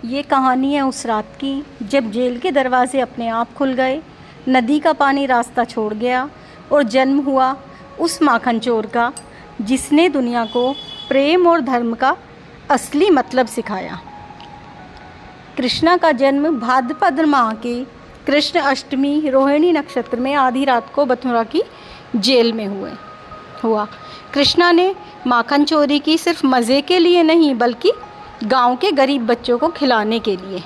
ये कहानी है उस रात की जब जेल के दरवाजे अपने आप खुल गए, नदी का पानी रास्ता छोड़ गया और जन्म हुआ उस माखन चोर का जिसने दुनिया को प्रेम और धर्म का असली मतलब सिखाया। कृष्णा का जन्म भाद्रपद माह की कृष्ण अष्टमी रोहिणी नक्षत्र में आधी रात को मथुरा की जेल में हुआ। कृष्णा ने माखन चोरी की सिर्फ मज़े के लिए नहीं बल्कि गांव के गरीब बच्चों को खिलाने के लिए।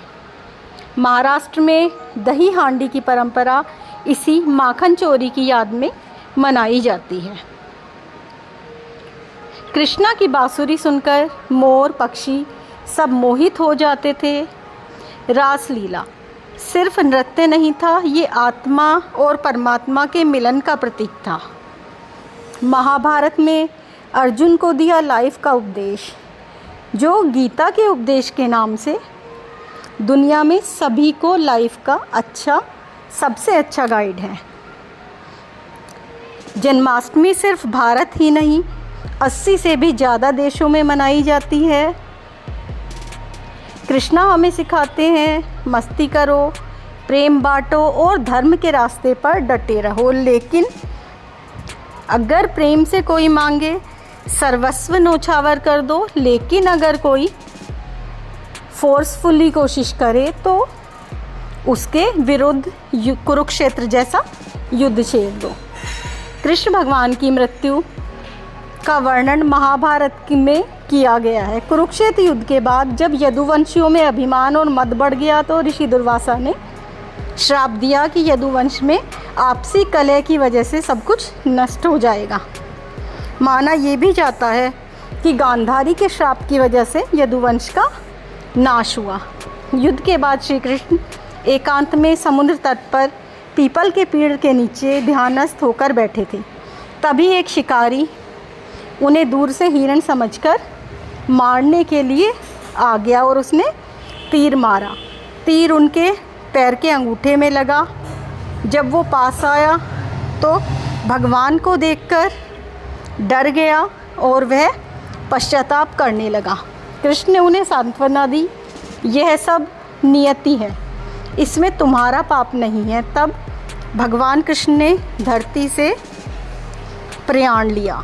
महाराष्ट्र में दही हांडी की परंपरा इसी माखन चोरी की याद में मनाई जाती है। कृष्णा की बांसुरी सुनकर मोर पक्षी सब मोहित हो जाते थे। रासलीला सिर्फ नृत्य नहीं था, ये आत्मा और परमात्मा के मिलन का प्रतीक था। महाभारत में अर्जुन को दिया लाइफ का उपदेश, जो गीता के उपदेश के नाम से दुनिया में सभी को लाइफ का सबसे अच्छा गाइड है। जन्माष्टमी सिर्फ भारत ही नहीं 80 से भी ज़्यादा देशों में मनाई जाती है। कृष्णा हमें सिखाते हैं मस्ती करो, प्रेम बांटो और धर्म के रास्ते पर डटे रहो, लेकिन अगर प्रेम से कोई मांगे सर्वस्व न्योछावर कर दो, लेकिन अगर कोई फोर्सफुली कोशिश करे तो उसके विरुद्ध कुरुक्षेत्र जैसा युद्ध छेड़ दो। कृष्ण भगवान की मृत्यु का वर्णन महाभारत में किया गया है। कुरुक्षेत्र युद्ध के बाद जब यदुवंशियों में अभिमान और मद बढ़ गया तो ऋषि दुर्वासा ने श्राप दिया कि यदुवंश में आपसी कलह की वजह से सब कुछ नष्ट हो जाएगा। माना ये भी जाता है कि गांधारी के श्राप की वजह से यदुवंश का नाश हुआ। युद्ध के बाद श्री कृष्ण एकांत में समुद्र तट पर पीपल के पेड़ के नीचे ध्यानस्थ होकर बैठे थे। तभी एक शिकारी उन्हें दूर से हिरण समझकर मारने के लिए आ गया और उसने तीर मारा। तीर उनके पैर के अंगूठे में लगा। जब वो पास आया तो भगवान को देखकर डर गया और वह पश्चाताप करने लगा। कृष्ण ने उन्हें सांत्वना दी, यह सब नियति है, इसमें तुम्हारा पाप नहीं है। तब भगवान कृष्ण ने धरती से प्रयाण लिया।